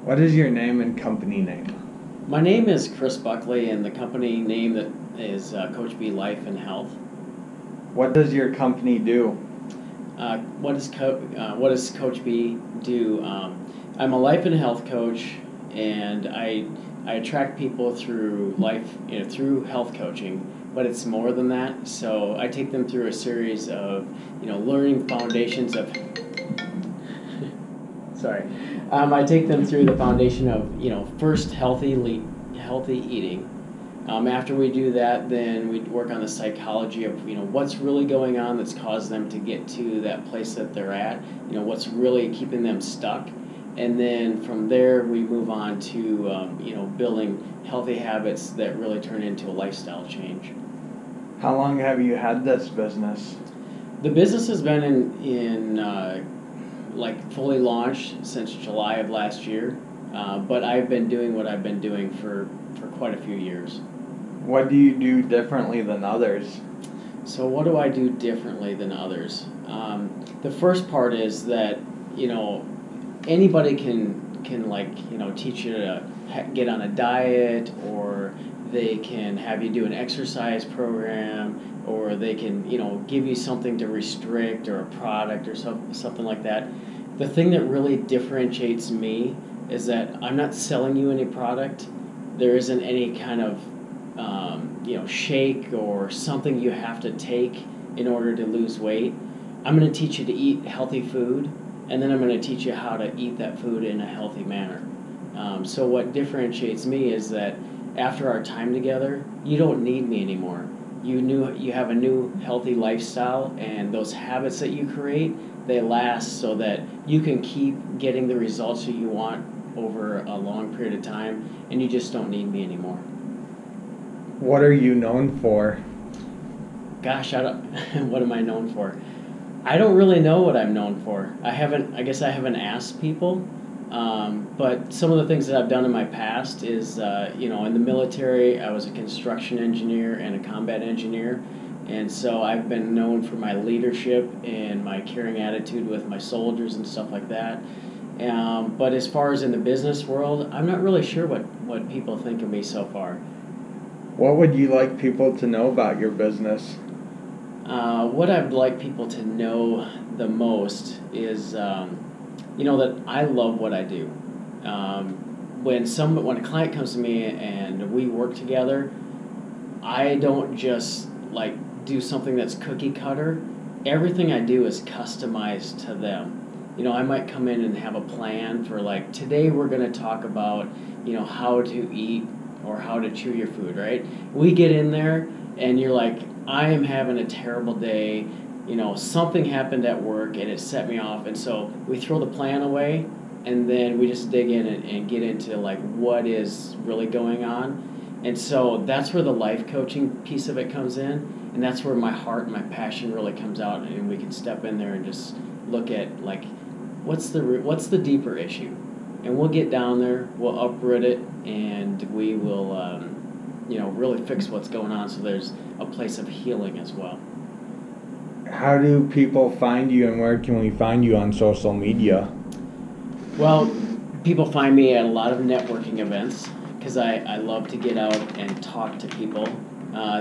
What is your name and company name? My name is Chris Buckley, and the company name that is Coach B Life and Health. What does your company do? What does Coach B do? I'm a life and health coach, and I attract people through through health coaching. But it's more than that. So I take them through a series of learning foundations of. Sorry. I take them through the foundation of first healthy eating. After we do that, then we work on the psychology of what's really going on that's caused them to get to that place that they're at. What's really keeping them stuck, and then from there we move on to building healthy habits that really turn into a lifestyle change. How long have you had this business? The business has been in fully launched since July of last year, but I've been doing what I've been doing for quite a few years. What do you do differently than others? So what do I do differently than others? The first part is that anybody can teach you to get on a diet, or they can have you do an exercise program, or they can give you something to restrict, or a product, or something like that. The thing that really differentiates me is that I'm not selling you any product. There isn't any kind of shake or something you have to take in order to lose weight. I'm going to teach you to eat healthy food, and then I'm going to teach you how to eat that food in a healthy manner. So what differentiates me is that after our time together, you don't need me anymore. You have a new healthy lifestyle, and those habits that you create, they last so that you can keep getting the results that you want over a long period of time, and you just don't need me anymore. What are you known for? Gosh, what am I known for? I don't really know what I'm known for. I guess I haven't asked people. But some of the things that I've done in my past is, in the military, I was a construction engineer and a combat engineer. And so I've been known for my leadership and my caring attitude with my soldiers and stuff like that. But as far as in the business world, I'm not really sure what people think of me so far. What would you like people to know about your business? What I'd like people to know the most is, that I love what I do. When a client comes to me and we work together, I don't just do something that's cookie cutter. Everything I do is customized to them. I might come in and have a plan for today we're going to talk about how to eat or how to chew your food, right? We get in there and you're like, I am having a terrible day. Something happened at work and it set me off, and so we throw the plan away, and then we just dig in and get into what is really going on. And so that's where the life coaching piece of it comes in, and that's where my heart and my passion really comes out, and we can step in there and just look at what's the deeper issue, and we'll get down there, we'll uproot it, and we will really fix what's going on, so there's a place of healing as well. How do people find you, and where can we find you on social media? Well, people find me at a lot of networking events because I love to get out and talk to people.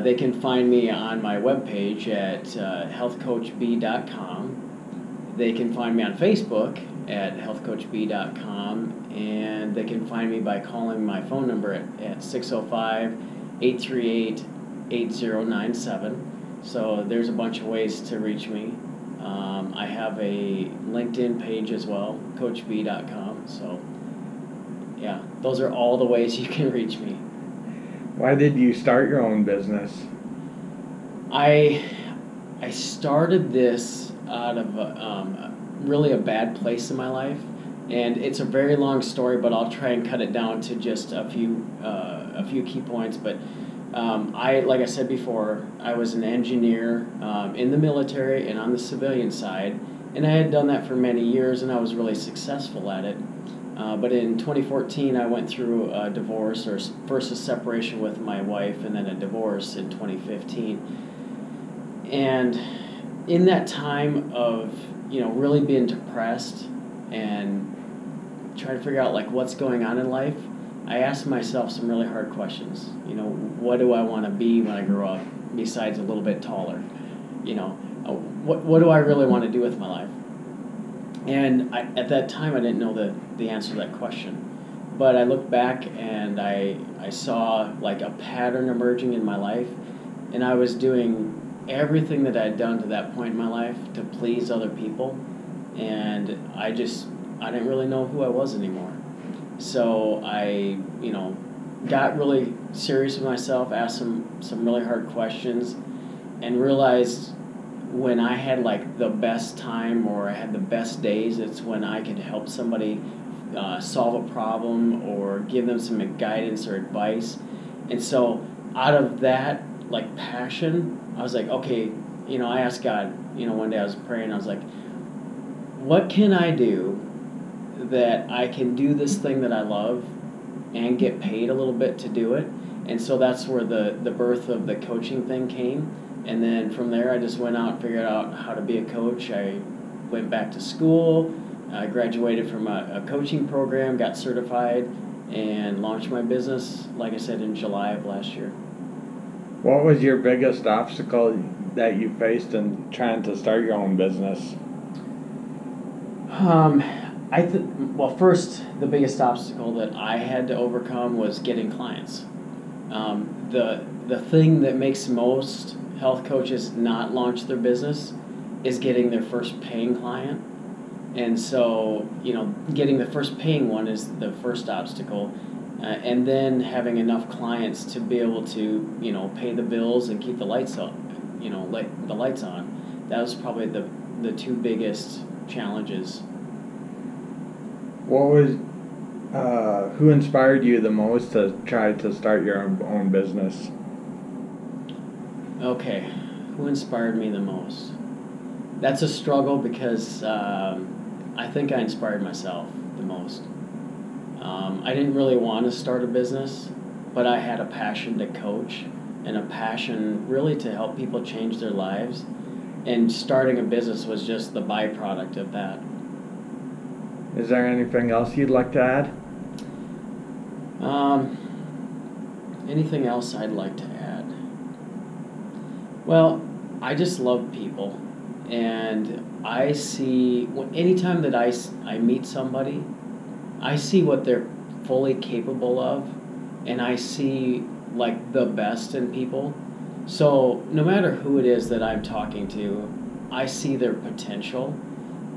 They can find me on my webpage at healthcoachb.com. They can find me on Facebook at healthcoachb.com, and they can find me by calling my phone number at 605-838-8097. So there's a bunch of ways to reach me. I have a LinkedIn page as well, coachb.com. So yeah, those are all the ways you can reach me. Why did you start your own business? I started this out of really a bad place in my life, and it's a very long story, but I'll try and cut it down to just a few key points. But like I said before, I was an engineer in the military and on the civilian side, and I had done that for many years, and I was really successful at it. But in 2014, I went through a divorce, or first a separation with my wife, and then a divorce in 2015. And in that time of really being depressed and try to figure out like what's going on in life, I ask myself some really hard questions. You know, what do I want to be when I grow up? Besides a little bit taller, you know, what do I really want to do with my life? And at that time, I didn't know the answer to that question. But I look back and I saw like a pattern emerging in my life, and I was doing everything that I had done to that point in my life to please other people, and I didn't really know who I was anymore. So I, got really serious with myself, asked some really hard questions, and realized when I had like the best time or I had the best days, it's when I could help somebody solve a problem or give them some guidance or advice. And so out of that like passion, I was like, okay, I asked God, one day I was praying, I was like, what can I do that I can do this thing that I love and get paid a little bit to do it? And so that's where the birth of the coaching thing came. And then from there, I just went out and figured out how to be a coach. I went back to school. I graduated from a coaching program, got certified, and launched my business, like I said, in July of last year. What was your biggest obstacle that you faced in trying to start your own business? Well, first, the biggest obstacle that I had to overcome was getting clients. The thing that makes most health coaches not launch their business is getting their first paying client. And so, getting the first paying one is the first obstacle. And then having enough clients to be able to, pay the bills and keep the lights on, the lights on. That was probably the two biggest challenges. What was, who inspired you the most to try to start your own business? Okay, who inspired me the most? That's a struggle because I think I inspired myself the most. I didn't really want to start a business, but I had a passion to coach and a passion really to help people change their lives. And starting a business was just the byproduct of that. Is there anything else you'd like to add? Anything else I'd like to add? Well, I just love people. And I see, anytime that I meet somebody, I see what they're fully capable of, and I see like the best in people. So no matter who it is that I'm talking to, I see their potential,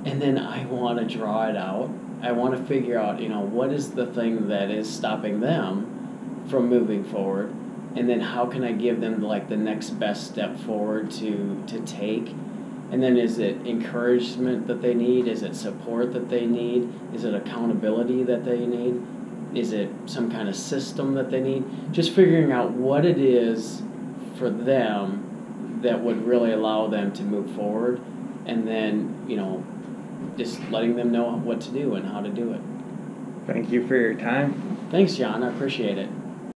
and then I want to draw it out. I want to figure out, what is the thing that is stopping them from moving forward, and then how can I give them like the next best step forward to take. And then is it encouragement that they need? Is it support that they need? Is it accountability that they need? Is it some kind of system that they need? Just figuring out what it is for them that would really allow them to move forward, and then, just letting them know what to do and how to do it. Thank you for your time. Thanks, John. I appreciate it.